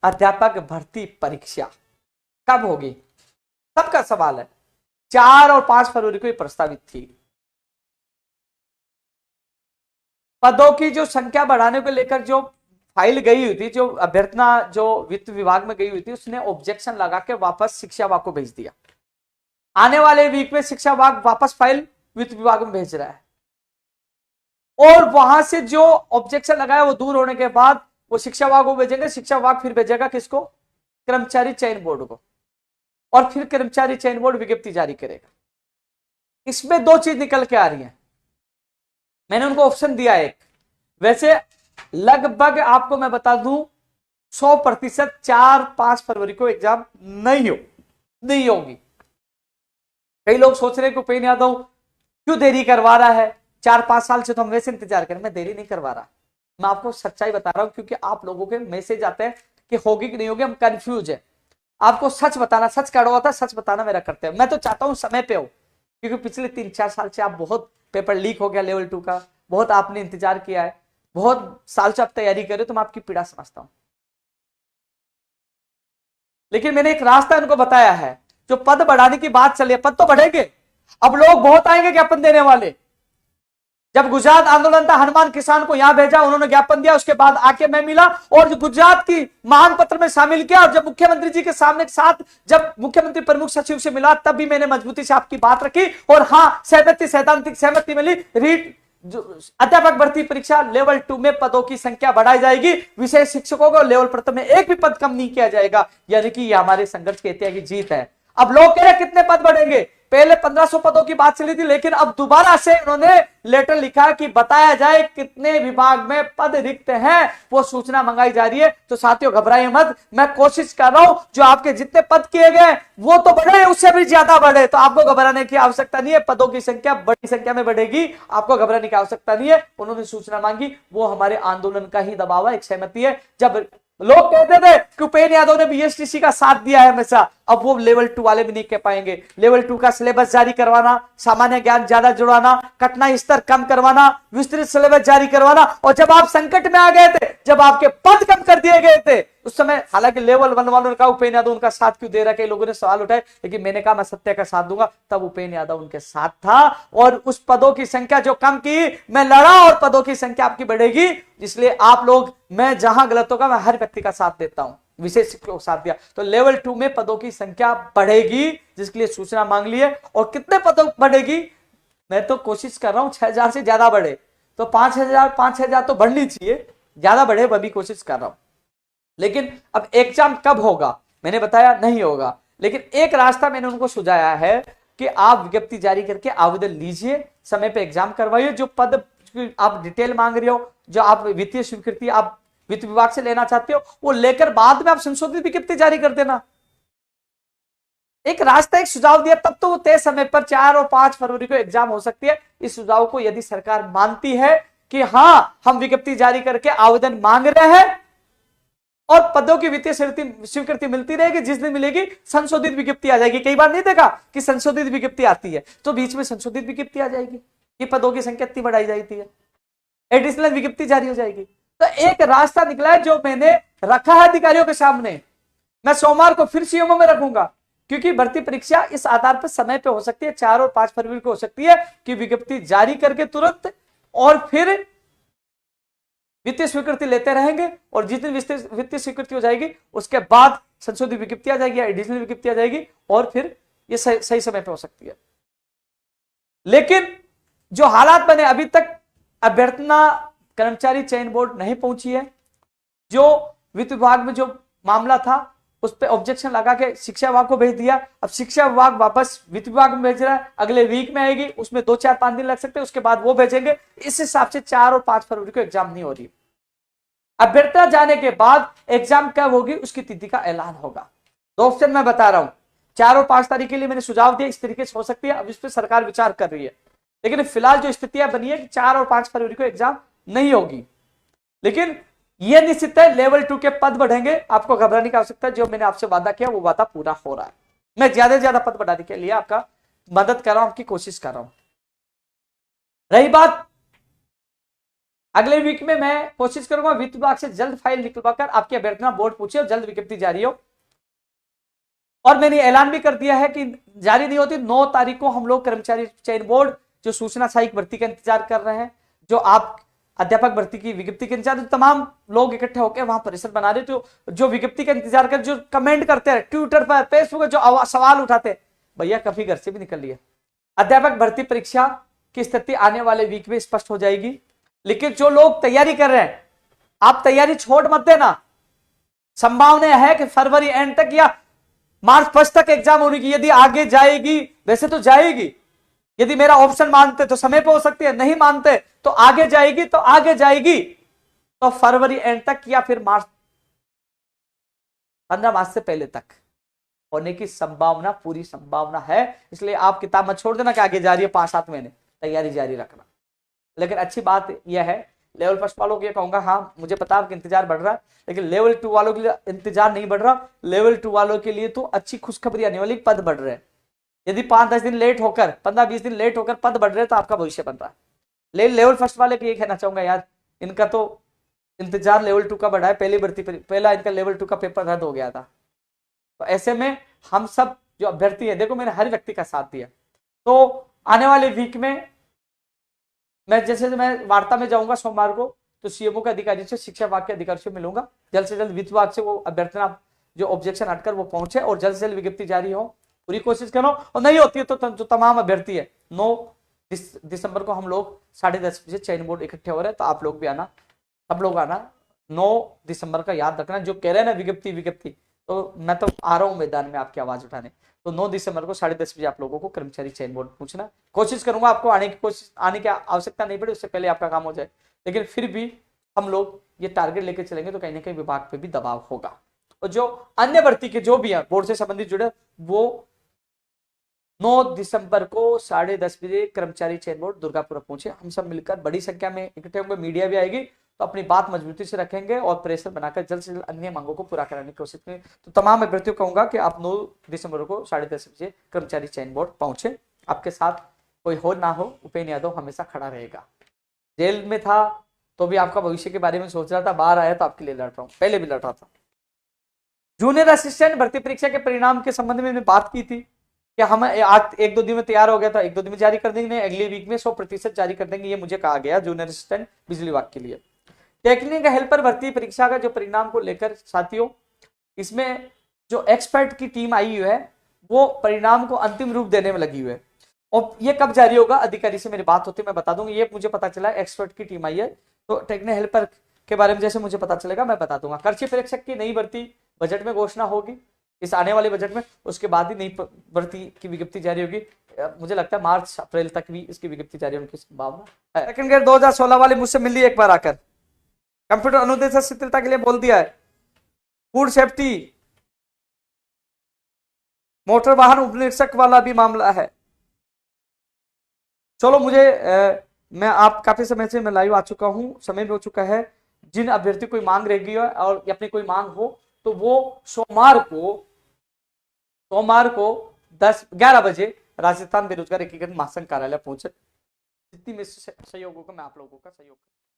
अध्यापक भर्ती परीक्षा कब होगी, सबका सवाल है। 4 और 5 फरवरी को ये प्रस्तावित थी। पदों की जो संख्या बढ़ाने को लेकर जो फाइल गई हुई थी, जो अभ्यर्थना जो वित्त विभाग में गई हुई थी, उसने ऑब्जेक्शन लगा के वापस शिक्षा विभाग को भेज दिया। आने वाले वीक में शिक्षा विभाग वापस फाइल वित्त विभाग में भेज रहा है, और वहां से जो ऑब्जेक्शन लगाया वो दूर होने के बाद वो शिक्षा विभाग को भेजेंगे। शिक्षा विभाग फिर भेजेगा किसको, कर्मचारी चयन बोर्ड को, और फिर कर्मचारी चयन बोर्ड विज्ञप्ति जारी करेगा। इसमें 2 चीज निकल के आ रही है। मैंने उनको ऑप्शन दिया एक, वैसे लगभग आपको मैं बता दूं 100% 4-5 फरवरी को एग्जाम नहीं होगी। कई लोग सोच रहे हैं कि उपेंद्र यादव क्यों देरी करवा रहा है, 4-5 साल से तो हम वैसे इंतजार करें। मैं देरी नहीं करवा रहा, मैं आपको सच्चाई बता रहा हूं, क्योंकि आप लोगों के मैसेज आते हैं कि होगी कि नहीं होगी, हम कंफ्यूज है। आपको सच बताना, सच कड़वा था, सच बताना मेरा कर्तव्य। मैं तो चाहता हूं समय पे हो, क्योंकि पिछले 3-4 साल से आप बहुत पेपर लीक हो गया लेवल 2 का, बहुत आपने इंतजार किया है, बहुत साल से आप तैयारी कर रहे हो, तो मैं आपकी पीड़ा समझता हूं। लेकिन मैंने एक रास्ता इनको बताया है। जो पद बढ़ाने की बात चली है, पद तो बढ़ेंगे, अब लोग बहुत आएंगे ज्ञापन देने वाले। जब गुजरात आंदोलन था, हनुमान किसान को यहां भेजा, उन्होंने ज्ञापन दिया, उसके बाद आके मैं मिला और गुजरात की महान पत्र में शामिल किया। और जब मुख्यमंत्री जी के सामने साथ जब मुख्यमंत्री प्रमुख सचिव से मिला, तब भी मैंने मजबूती से आपकी बात रखी, और हां सहमति, सैद्धांतिक सहमति मिली। रीट अध्यापक भर्ती परीक्षा लेवल 2 में पदों की संख्या बढ़ाई जाएगी, विषय शिक्षकों को लेवल प्रथम में एक भी पद कम नहीं किया जाएगा, यानी कि यह हमारे संघर्ष की ऐतिहासिक जीत है। अब लोग कह रहे कितने पद बढ़ेंगे, पहले 1500 पदों की बात चली थी, लेकिन अब दोबारा से उन्होंने लेटर लिखा कि बताया जाए कितने विभाग में पद रिक्त हैं, वो सूचना मंगाई जा रही है। तो साथियों घबराइए मत, मैं कोशिश कर रहा हूं जो आपके जितने पद किए गए वो तो बढ़े, उससे भी ज्यादा बढ़े, तो आपको घबराने की आवश्यकता नहीं है। पदों की संख्या बड़ी संख्या में बढ़ेगी, आपको घबराने की आवश्यकता नहीं है। उन्होंने सूचना मांगी, वो हमारे आंदोलन का ही दबाव है, एक सहमति है। जब लोग कहते थे कि उपेंद्र यादव ने बीएसटीसी का साथ दिया है हमेशा, अब वो लेवल 2 वाले भी नहीं कह पाएंगे। लेवल 2 का सिलेबस जारी करवाना, सामान्य ज्ञान ज्यादा जुड़वाना, कठिनाई स्तर कम करवाना, विस्तृत सिलेबस जारी करवाना, और जब आप संकट में आ गए थे, जब आपके पद कम कर दिए गए थे, उस समय हालांकि लेवल 1 वालों ने कहा उपेंद्र यादव उनका साथ क्यों दे रहा है, कई लोगों ने सवाल उठाए, लेकिन मैंने कहा मैं सत्य का साथ दूंगा। तब उपेंद्र यादव उनके साथ था, और उस पदों की संख्या जो कम की मैं लड़ा, और पदों की संख्या आपकी बढ़ेगी। इसलिए आप लोग, मैं जहां गलत होगा मैं हर व्यक्ति का साथ देता हूं, विशेष शिक्षकों को साथ दिया। तो लेवल 2 में पदों की संख्या बढ़ेगी, जिसके लिए सूचना मांग ली है। और कितने पदों बढ़ेगी, मैं तो कोशिश कर रहा हूं 6000 से ज्यादा बढ़े, तो 5000 तो बढ़नी चाहिए, ज्यादा बढ़े वह भी कोशिश कर रहा हूं। लेकिन अब एग्जाम कब होगा मैंने बताया नहीं होगा, लेकिन एक रास्ता मैंने उनको सुझाया है कि आप विज्ञप्ति जारी करके आवेदन लीजिए, समय पे एग्जाम करवाइए। जो पद आप डिटेल मांग रहे हो, जो आप वित्तीय स्वीकृति आप वित्त विभाग से लेना चाहते हो, वो लेकर बाद में आप संशोधित विज्ञप्ति जारी कर देना। एक रास्ता, एक सुझाव दिया, तब तो वो तय समय पर 4 और 5 फरवरी को एग्जाम हो सकती है। इस सुझाव को यदि सरकार मानती है कि हां हम विज्ञप्ति जारी करके आवेदन मांग रहे हैं और पदों की वित्तीय स्वीकृति मिलती रहेगी, जिस दिन मिलेगी संशोधित विज्ञप्ति आ जाएगी। कई बार नहीं देखा कि संशोधित विज्ञप्ति आती है तो बीच में संशोधित विज्ञप्ति आ जाएगी, ये पदों की संख्या इतनी बढ़ाई जाती है, एडिशनल विज्ञप्ति जारी हो जाएगी। तो एक रास्ता निकला है जो मैंने रखा है अधिकारियों के सामने। मैं सोमवार को फिर सीएमओ में रखूंगा, क्योंकि भर्ती परीक्षा इस आधार पर समय पे हो सकती है, 4 और 5 फरवरी को हो सकती है कि विज्ञप्ति जारी करके तुरंत, और फिर वित्तीय स्वीकृति लेते रहेंगे, और जिस दिन वित्तीय स्वीकृति हो जाएगी उसके बाद संशोधित विज्ञप्ति आ जाएगी, एडिशनल विज्ञप्ति आ जाएगी, और फिर ये सही समय पे हो सकती है। लेकिन जो हालात बने, अभी तक अभ्यर्थना कर्मचारी चयन बोर्ड नहीं पहुंची है। जो वित्त विभाग में जो मामला था उस पर ऑब्जेक्शन लगा के शिक्षा विभाग को भेज दिया। अब शिक्षा विभाग वापस वित्त विभाग में भेज रहा है, अगले वीक में आएगी, उसमें 2-4-5 दिन लग सकते हैं, उसके बाद वो भेजेंगे। इस हिसाब से 4 और 5 फरवरी को एग्जाम नहीं हो रही। अभ्यर्थना जाने के बाद एग्जाम कब होगी उसकी तिथि का ऐलान होगा। 2 ऑप्शन मैं बता रहा हूं, 4 और 5 तारीख के लिए मैंने सुझाव दिया, इस तरीके से हो सकती है। अब इस पर सरकार विचार कर रही है, लेकिन फिलहाल जो स्थितियां बनी है कि 4 और 5 फरवरी को एग्जाम नहीं होगी। लेकिन यह निश्चित है लेवल 2 के पद बढ़ेंगे, आपको घबराने की आवश्यकता है। जो मैंने आपसे वादा किया वो वादा पूरा हो रहा है। मैं ज्यादा से ज्यादा पद बढ़ाने के लिए आपका मदद कर रहा हूं, आपकी कोशिश कर रहा हूं। रही बात अगले वीक में मैं कोशिश करूंगा वित्त विभाग से जल्द फाइल निकलवाकर आपकी अभ्यर्थना बोर्ड पूछे और जल्द विज्ञप्ति जारी हो। और मैंने ऐलान भी कर दिया है कि जारी नहीं होती 9 तारीख को हम लोग कर्मचारी चयन बोर्ड जो सूचना सहायक भर्ती का इंतजार कर रहे हैं, जो आप अध्यापक भर्ती की विज्ञप्ति के इंतजार, तमाम लोग इकट्ठे होकर वहां परिसर बना रहे, तो जो विज्ञप्ति का इंतजार कर, जो कमेंट करते हैं ट्विटर पर, फेसबुक पर, जो सवाल उठाते हैं, भैया कभी घर से भी निकल लिया। अध्यापक भर्ती परीक्षा की स्थिति आने वाले वीक में स्पष्ट हो जाएगी। लेकिन जो लोग तैयारी कर रहे हैं, आप तैयारी छोड़ मत देना। संभावना है कि फरवरी एंड तक या मार्च फर्स्ट तक एग्जाम होने की, यदि आगे जाएगी, वैसे तो जाएगी, यदि मेरा ऑप्शन मानते तो समय पे हो सकती है, नहीं मानते तो आगे जाएगी, तो आगे जाएगी तो फरवरी एंड तक या फिर मार्च 15 मार्च से पहले तक होने की संभावना, पूरी संभावना है। इसलिए आप किताब मत छोड़ देना कि आगे जा रही है 5-7 महीने, तैयारी जारी रखना। लेकिन अच्छी बात यह है, लेवल फर्स्ट वालों को यह कहूंगा, हाँ मुझे पता है कि इंतजार बढ़ रहा है, लेकिन लेवल 2 वालों के लिए इंतजार नहीं बढ़ रहा। लेवल 2 वालों के लिए तो अच्छी खुशखबरी आने वाली, पद बढ़ रहे हैं। यदि 5-10 दिन लेट होकर, 15-20 दिन लेट होकर पद बढ़ रहे तो आपका भविष्य बन रहा है। लेवल फर्स्ट वाले को ये कहना चाहूंगा, यार इनका तो इंतजार लेवल 2 का बढ़ा है, पहली भर्ती पहला इनका लेवल 2 का पेपर रद्द हो गया था। तो ऐसे में हम सब जो अभ्यर्थी है, देखो मैंने हर व्यक्ति का साथ दिया, तो आने वाले वीक में मैं वार्ता में जाऊंगा सोमवार को, तो सीएमओ के अधिकारी से, शिक्षा विभाग के अधिकारी से मिलूंगा। जल्द से जल्द वित्त विभाग से वो अभ्यर्थना जो ऑब्जेक्शन हटकर वो पहुंचे और जल्द से जल्द विज्ञप्ति जारी हो, पूरी कोशिश करो। और नहीं होती है तो जो तमाम अभ्यर्थी है, 9 दिसंबर को हम लोग 10:30 बजे चयन बोर्ड इकट्ठे हो रहे हैं, तो आप लोग भी आना, सब लोग आना। 9 दिसंबर का याद रखना। जो कह रहे हैं ना विज्ञप्ति, तो मैं तो आ रहा हूँ मैदान में आपकी आवाज उठाने। तो 9 दिसंबर को 10:30 बजे आप लोगों को कर्मचारी चयन बोर्ड पूछना। कोशिश करूंगा आपको आने की आवश्यकता नहीं पड़े, उससे पहले आपका काम हो जाए। लेकिन फिर भी हम लोग ये टारगेट लेकर चलेंगे तो कहीं ना कहीं विभाग पे भी दबाव होगा। और जो अन्य भर्ती के जो भी है बोर्ड से संबंधित जुड़े, वो 9 दिसंबर को 10:30 बजे कर्मचारी चयन बोर्ड दुर्गापुर पहुंचे। हम सब मिलकर बड़ी संख्या में इकट्ठे होंगे, मीडिया भी आएगी, तो अपनी बात मजबूती से रखेंगे और प्रेशर बनाकर जल्द से जल्द अन्य मांगों को पूरा कराने की कोशिश करें। तो तमाम अभ्यर्थियों को कहूंगा कि आप 9 दिसंबर को 10:30 बजे कर्मचारी चयन बोर्ड पहुंचे। आपके साथ कोई हो ना हो, उपेंद्र यादव हमेशा खड़ा रहेगा। जेल में था तो भी आपका भविष्य के बारे में सोच रहा था, बाहर आया तो आपके लिए लड़ रहा हूं, पहले भी लड़ रहा था। जूनियर असिस्टेंट भर्ती परीक्षा के परिणाम के संबंध में मैंने बात की थी कि हम आज 1-2 दिन में तैयार हो गया था, 1-2 दिन में जारी कर देंगे, अगले वीक में 100% जारी कर देंगे, ये मुझे कहा गया जूनियर असिस्टेंट बिजली विभाग के लिए। टेक्निकल हेल्पर भर्ती परीक्षा का जो परिणाम को लेकर साथियों, इसमें जो एक्सपर्ट की टीम आई हुई है वो परिणाम को अंतिम रूप देने में लगी हुई है। और ये कब जारी होगा, अधिकारी से मेरी बात होती है, मैं बता दूंगा। ये मुझे पता चला एक्सपर्ट की टीम आई है, तो टेक्निकल हेल्पर के बारे में जैसे मुझे पता चलेगा मैं बता दूंगा। कृषि परीक्षक की नई भर्ती बजट में घोषणा होगी, इस आने वाले बजट में, उसके बाद ही नई भर्ती की विज्ञप्ति जारी होगी। मुझे लगता है मार्च अप्रैल तक भी इसकी विज्ञप्ति जारी होने की संभावना है। सेकंड ग्रेड 2016 वाले मुझसे मिली एक बार आकर, कंप्यूटर अनुदेशक शिथिलता के लिए बोल दिया है। फूड सेफ्टी, मोटर वाहन उपनिरीक्षक वाला भी मामला है। चलो मैं आप काफी समय से मैं लाइव आ चुका हूं, समय भी हो चुका है। जिन अभ्यर्थी कोई मांग रह गई है और अपनी कोई मांग हो तो वो सोमवार को 11 बजे राजस्थान बेरोजगार एकीकरण महासंघ कार्यालय पहुंचे। जितनी में सहयोग होगा मैं आप लोगों का सहयोग